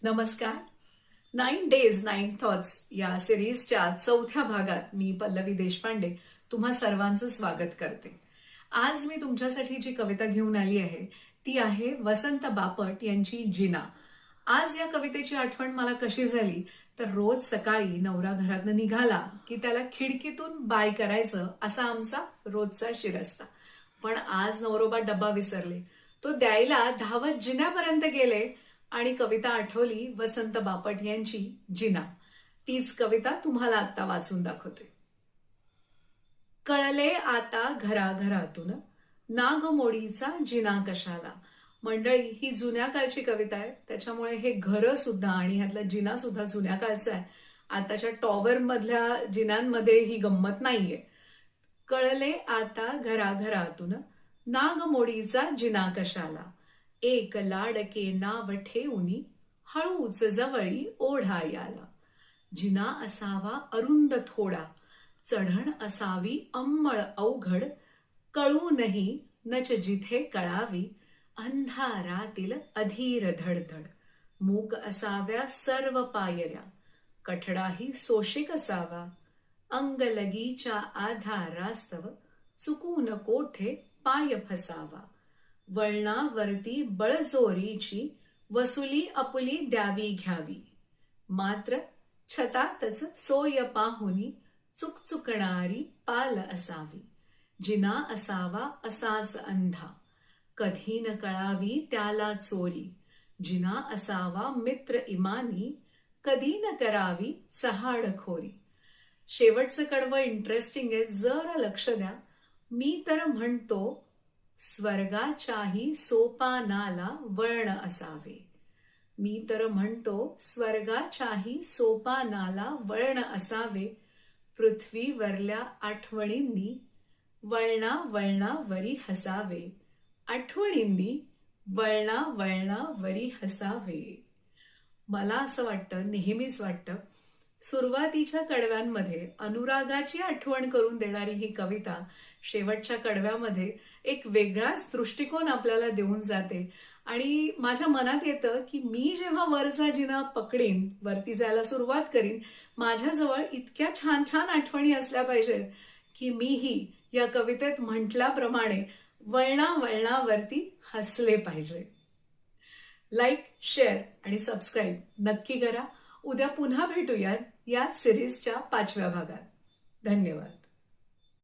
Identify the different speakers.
Speaker 1: नमस्कार. 9 days 9 thoughts या सिरीजच्या चौथ्या भागात मी पल्लवी देशपांडे तुम्हा सर्वांचं स्वागत करते. आज मी तुमच्यासाठी जी कविता घेऊन आली आहे ती आहे वसंत बापट यांची जिना. आज या कवितेची आठवण मला कशी झाली तर रोज सकाळी नवरा घरातनं निघाला की त्याला खिडकीतून बाय करायचं असा आमचा रोजचा शिरस्ता. पण आज नवरोबा डब्बा विसरले. तो द्यायला धावत जिन्यापर्यंत गेले आणि कविता आठवली वसंत बापट यांची जिना. तीच कविता तुम्हाला आता वाचून दाखवते. कळले आता घराघरातून नागमोडीचा जिना कशाला. मंडळी, ही जुन्या काळची कविता आहे, त्याच्यामुळे हे घर सुद्धा आणि ह्यातला जिना सुद्धा जुन्या काळचा आहे. आताच्या टॉवर मधल्या जिन्यांमध्ये ही गंमत नाहीये. कळले आता घराघरातून नागमोडीचा जिना कशाला. एक लाडके नाव ठेवूनी हळूच जवळी ओढा याला. जिना असावा अरुंद थोडा, चढण असावी अंमळ अवघड. कळूनही नच जिथे कळावी, अंधारातील अधीर धडधड. मूक असाव्या सर्व पायऱ्या, कठडाही सोशिक असावा. अंगलगीच्या आधारास्तव चुकून कोठे पाय फसावा. वळणावरती बळजोरीची वसुली आपुली द्यावी घ्यावी. मात्र छतातच सोय पाहुनी चुकचुकणारी पाल असावी. जिना असावा असाच अंधा, कधी न कळावी त्याला चोरी. जिना असावा मित्र इमानी, कधी न करावी चहाडखोरी. शेवटचं कडवं इंटरेस्टिंग आहे, जरा लक्ष द्या. मी तर म्हणतो स्वर्गाच्याही सोपानाला वळण असावे. मी तर म्हणतो स्वर्गाच्याही सोपानाला वळण असावे. पृथ्वीवरल्या आठवणींनी वळणा वळणावरी हसावे. आठवणींनी वळणा वळणावरी हसावे. मला असं वाटतं, नेहमीच वाटतं, सुरुवातीच्या कडव्यांमध्ये अनुरागाची आठवण करून देणारी ही कविता शेवटच्या कडव्यामध्ये एक वेगळाच दृष्टिकोन आपल्याला देऊन जाते. आणि माझ्या मनात येतं की मी जेव्हा वरचा जिना पकडीन, वरती जायला सुरुवात करीन, माझ्याजवळ इतक्या छान छान आठवणी असल्या पाहिजेत की मीही या कवितेत म्हटल्याप्रमाणे वळणा वळणावरती हसले पाहिजे. लाईक, शेअर आणि सबस्क्राईब नक्की करा. उद्या पुन्हा भेटूयात याच सिरीजच्या 5व्या भागात. धन्यवाद.